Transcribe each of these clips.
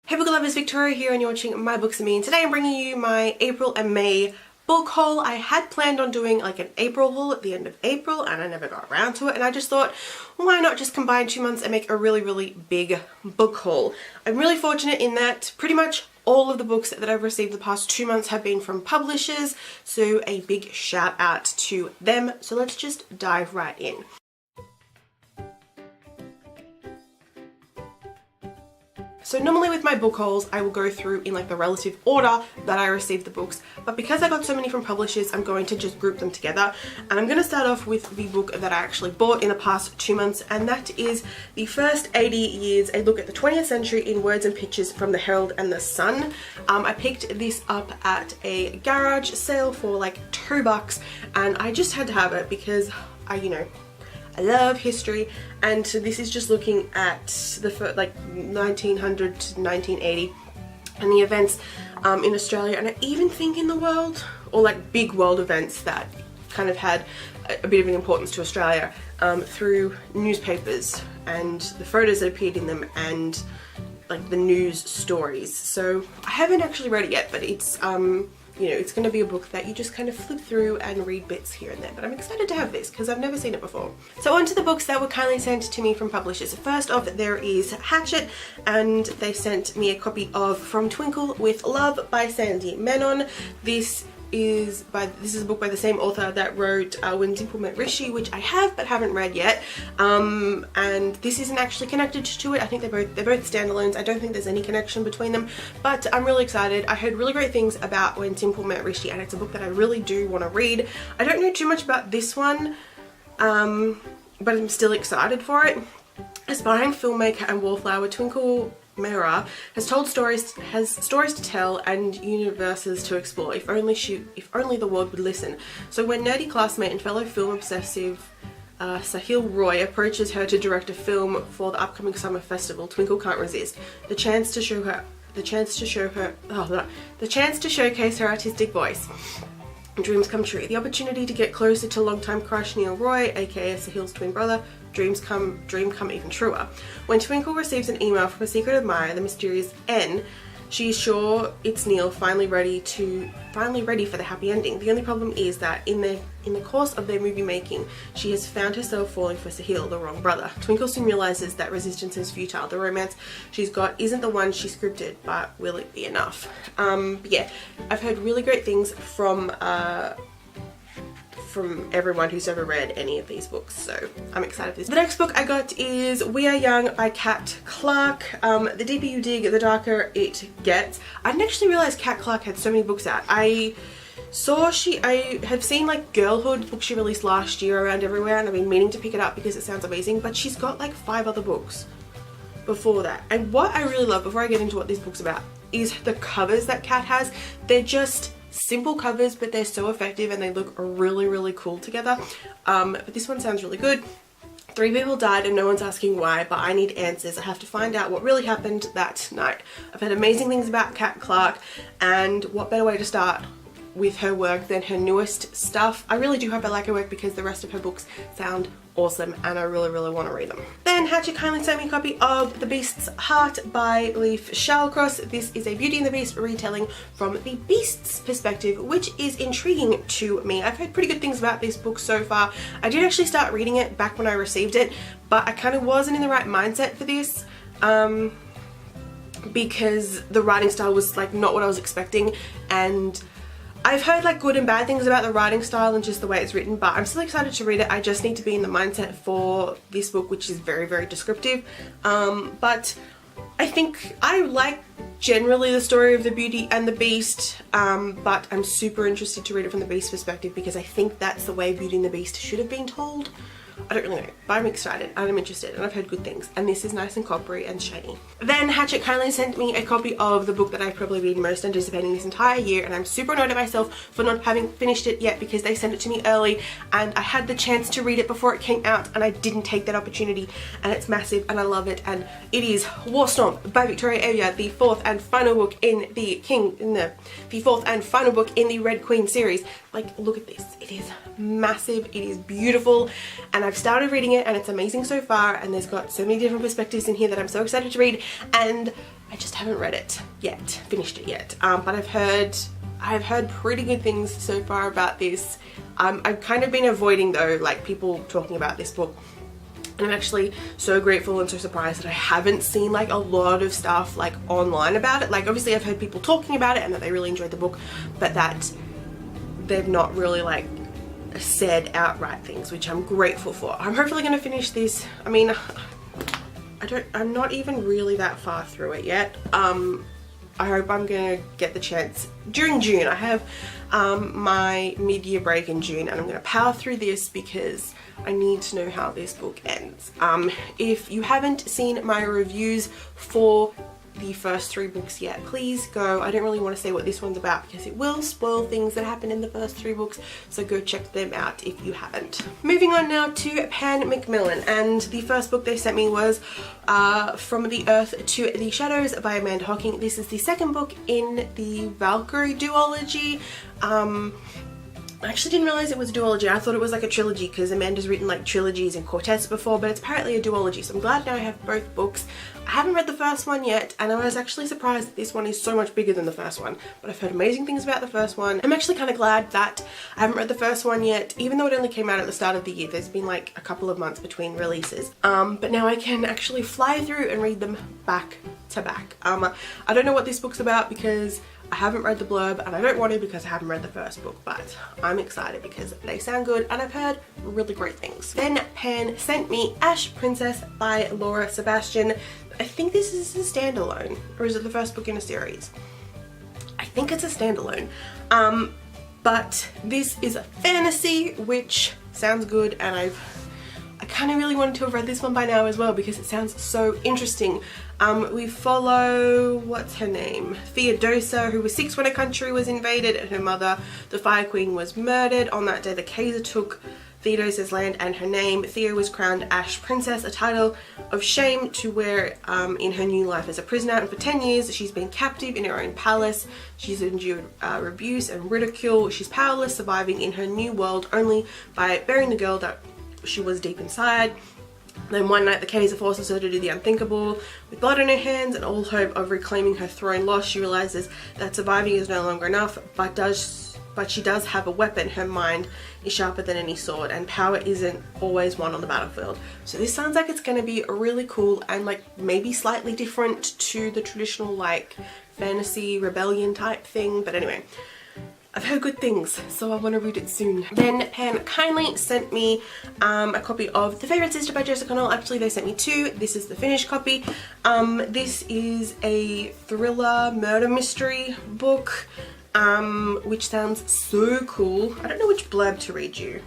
Hey book lovers, Victoria here and you're watching My Books and Me, and today I'm bringing you my April and May book haul. I had planned on doing like an April haul at the end of April and I never got around to it, and I just thought, why not just combine 2 months and make a really big book haul. I'm really fortunate in that pretty much all of the books that I've received the past 2 months have been from publishers, so a big shout out to them. So let's just dive right in. So normally with my book hauls, I will go through in like the relative order that I received the books, but because I got so many from publishers, I'm going to just group them together. And I'm going to start off with the book that I actually bought in the past 2 months, and that is The First 80 Years, a look at the 20th century in words and pictures from the Herald and the Sun. I picked this up at a garage sale for like $2, and I just had to have it because I love history, and so this is just looking at the like 1900 to 1980 and the events in Australia, and I even think in the world, or like big world events that kind of had a bit of an importance to Australia through newspapers and the photos that appeared in them and like the news stories. So I haven't actually read it yet, but it's it's going to be a book that you just kind of flip through and read bits here and there, but I'm excited to have this because I've never seen it before. So on to the books that were kindly sent to me from publishers. First off, there is Hachette, and they sent me a copy of From Twinkle with Love by Sandy Menon. This is a book by the same author that wrote When Twinkle Met Rishi, which I have but haven't read yet. And this isn't actually connected to it. I think they're both standalones. I don't think there's any connection between them, but I'm really excited. I heard really great things about When Twinkle Met Rishi, and it's a book that I really do want to read. I don't know too much about this one, but I'm still excited for it. Aspiring filmmaker and wallflower, Twinkle Mera has stories to tell and universes to explore, if only the world would listen. So when nerdy classmate and fellow film obsessive Sahil Roy approaches her to direct a film for the upcoming summer festival, Twinkle can't resist. The chance to showcase her artistic voice. Dreams come true. The opportunity to get closer to longtime crush Neil Roy, aka Sahil's twin brother. Dream come even truer. When Twinkle receives an email from a secret admirer, the mysterious N, she is sure it's Neil, finally ready for the happy ending. The only problem is that in the course of their movie making, she has found herself falling for Sahil, the wrong brother. Twinkle soon realizes that resistance is futile. The romance she's got isn't the one she scripted, but will it be enough? But yeah, I've heard really great things from everyone who's ever read any of these books, so I'm excited for this. The next book I got is We Are Young by Kat Clark. The deeper you dig, the darker it gets. I didn't actually realize Kat Clark had so many books out. I have seen like Girlhood book she released last year around everywhere, and I've been meaning to pick it up because it sounds amazing, but she's got like 5 other books before that. And what I really love, before I get into what this book's about, is the covers that Kat has. They're just simple covers, but they're so effective and they look really cool together. But this one sounds really good. 3 people died and no one's asking why, but I need answers. I have to find out what really happened that night. I've heard amazing things about Kat Clark, and what better way to start with her work than her newest stuff. I really do hope I like her work because the rest of her books sound awesome and I really want to read them. Then Hachette kindly sent me a copy of The Beast's Heart by Leif Shallcross. This is a Beauty and the Beast retelling from the Beast's perspective, which is intriguing to me. I've heard pretty good things about this book so far. I did actually start reading it back when I received it, but I kind of wasn't in the right mindset for this because the writing style was like not what I was expecting, and I've heard like good and bad things about the writing style and just the way it's written, but I'm still excited to read it. I just need to be in the mindset for this book, which is very descriptive. But I think I like generally the story of the Beauty and the Beast, but I'm super interested to read it from the Beast's perspective because I think that's the way Beauty and the Beast should have been told. I don't really know, but I'm excited and I'm interested and I've heard good things, and this is nice and coppery and shiny. Then Hachette kindly sent me a copy of the book that I've probably been most anticipating this entire year, and I'm super annoyed at myself for not having finished it yet because they sent it to me early and I had the chance to read it before it came out and I didn't take that opportunity, and it's massive and I love it, and it is Warstorm by Victoria Aveyard, the fourth and final book in the Red Queen series. like, look at this. It is massive, it is beautiful, and I've started reading it and it's amazing so far, and there's got so many different perspectives in here that I'm so excited to read, and I just haven't read it yet, finished it yet, but I've heard pretty good things so far about this. I've kind of been avoiding though, like, people talking about this book, and I'm actually so grateful and so surprised that I haven't seen like a lot of stuff like online about it. Like, obviously I've heard people talking about it and that they really enjoyed the book, but that they've not really like said outright things, which I'm grateful for. I'm hopefully going to finish this. I mean, I'm not even really that far through it yet. I hope I'm gonna get the chance during June. I have my mid-year break in June, and I'm gonna power through this because I need to know how this book ends. If you haven't seen my reviews for the first 3 books yet, please go. I don't really want to say what this one's about because it will spoil things that happen in the first 3 books, so go check them out if you haven't. Moving on now to Macmillan, and the first book they sent me was From the Earth to the Shadows by Amanda Hocking. This is the second book in the Valkyrie duology. I actually didn't realize it was a duology. I thought it was like a trilogy because Amanda's written like trilogies and quartets before, but it's apparently a duology, so I'm glad now I have both books. I haven't read the first one yet, and I was actually surprised that this one is so much bigger than the first one, but I've heard amazing things about the first one. I'm actually kind of glad that I haven't read the first one yet, even though it only came out at the start of the year. There's been like a couple of months between releases, but now I can actually fly through and read them back to back. I don't know what this book's about because I haven't read the blurb, and I don't want to because I haven't read the first book, but I'm excited because they sound good and I've heard really great things. Then Pan sent me Ash Princess by Laura Sebastian. I think this is a standalone, or is it the first book in a series? I think it's a standalone, but this is a fantasy, which sounds good, and I kind of really wanted to have read this one by now as well because it sounds so interesting. We follow, what's her name? Theodosa, who was 6 when her country was invaded, and her mother, the Fire Queen, was murdered. On that day, the Kaiser took Theodosa's land and her name. Theo was crowned Ash Princess, a title of shame to wear in her new life as a prisoner, and for 10 years she's been captive in her own palace. She's endured abuse and ridicule. She's powerless, surviving in her new world only by burying the girl that she was deep inside. Then one night the Kaiser forces her to do the unthinkable. With blood on her hands and all hope of reclaiming her throne lost, she realizes that surviving is no longer enough, but she does have a weapon. Her mind is sharper than any sword, and power isn't always won on the battlefield. So this sounds like it's going to be really cool and like maybe slightly different to the traditional like fantasy rebellion type thing, but anyway. I've heard good things, so I want to read it soon. Then Pan kindly sent me a copy of The Favourite Sister by Jessica Knoll. Actually, they sent me 2. This is the finished copy. This is a thriller murder mystery book, which sounds so cool. I don't know which blurb to read you.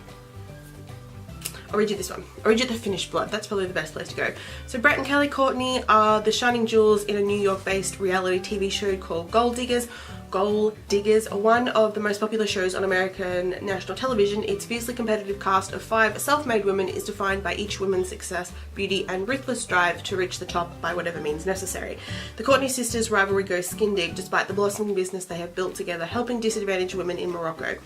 I'll read you this one. I'll read you the finished blurb. That's probably the best place to go. So Brett and Kelly Courtney are the shining jewels in a New York-based reality TV show called Gold Diggers. Gold Diggers are one of the most popular shows on American national television. Its fiercely competitive cast of 5 self-made women is defined by each woman's success, beauty, and ruthless drive to reach the top by whatever means necessary. The Courtney sisters' rivalry goes skin deep despite the blossoming business they have built together, helping disadvantaged women in Morocco.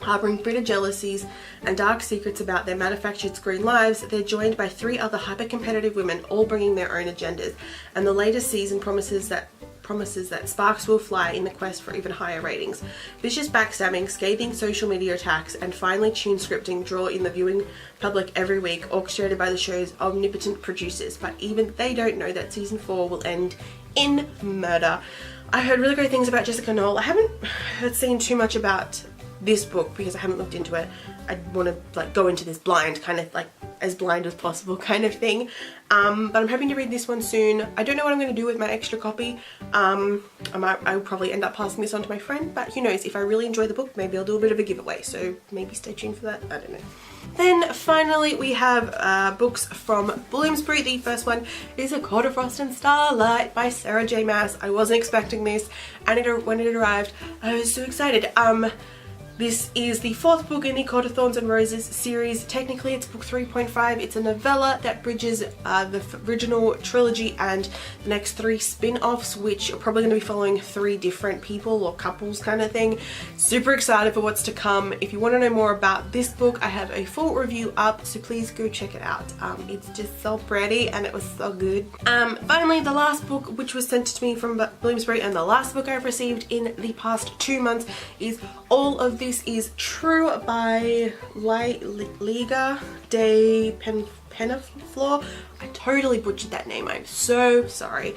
Harboring bitter jealousies and dark secrets about their manufactured screen lives, they're joined by 3 other hyper-competitive women, all bringing their own agendas, and the latest season promises that sparks will fly in the quest for even higher ratings. Vicious backstabbing, scathing social media attacks, and finely tuned scripting draw in the viewing public every week, orchestrated by the show's omnipotent producers, but even they don't know that season 4 will end in murder. I heard really great things about Jessica Knoll. I haven't seen too much about this book because I haven't looked into it. I want to like go into this blind, kind of like as blind as possible kind of thing, but I'm hoping to read this one soon. I don't know what I'm going to do with my extra copy. I'll probably end up passing this on to my friend, but who knows, if I really enjoy the book, maybe I'll do a bit of a giveaway, so maybe stay tuned for that. I don't know. Then finally we have books from Bloomsbury. The first one is A Court of Frost and Starlight by Sarah J Maas. I wasn't expecting this, and when it arrived I was so excited. This is the 4th book in the Court of Thorns and Roses series. Technically it's book 3.5. It's a novella that bridges the original trilogy and the next 3 spin-offs, which are probably going to be following 3 different people or couples kind of thing. Super excited for what's to come. If you want to know more about this book, I have a full review up, so please go check it out. It's just so pretty and it was so good. Finally, the last book which was sent to me from Bloomsbury and the last book I've received in the past 2 months is All of This Is True by Liga de Penaflor. I totally butchered that name. I'm so sorry.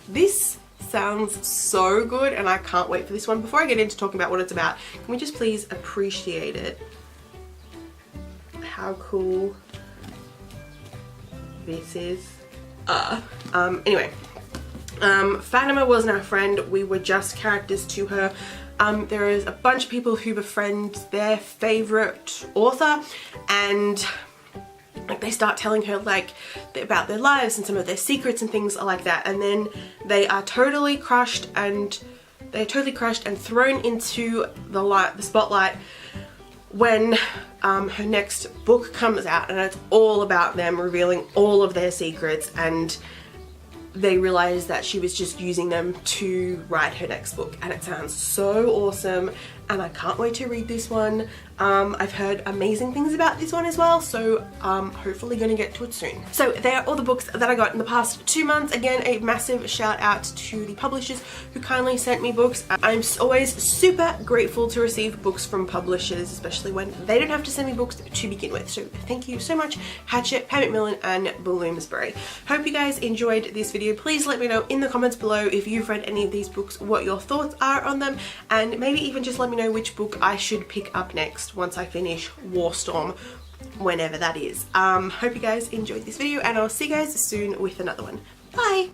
This sounds so good and I can't wait for this one. Before I get into talking about what it's about, can we just please appreciate it? How cool this is. Anyway. Fatima wasn't our friend, we were just characters to her. There is a bunch of people who befriend their favourite author, and like they start telling her like about their lives and some of their secrets and things like that, and then they are totally crushed and thrown into the spotlight when her next book comes out, and it's all about them revealing all of their secrets, and they realize that she was just using them to write her next book, and it sounds so awesome and I can't wait to read this one. I've heard amazing things about this one as well, so hopefully gonna get to it soon. So there are all the books that I got in the past 2 months. Again, a massive shout out to the publishers who kindly sent me books. I'm always super grateful to receive books from publishers, especially when they don't have to send me books to begin with. So thank you so much, Hachette, Macmillan and Bloomsbury. Hope you guys enjoyed this video. Please let me know in the comments below if you've read any of these books, what your thoughts are on them, and maybe even just let me know which book I should pick up next once I finish Warstorm, whenever that is. Hope you guys enjoyed this video, and I'll see you guys soon with another one. Bye!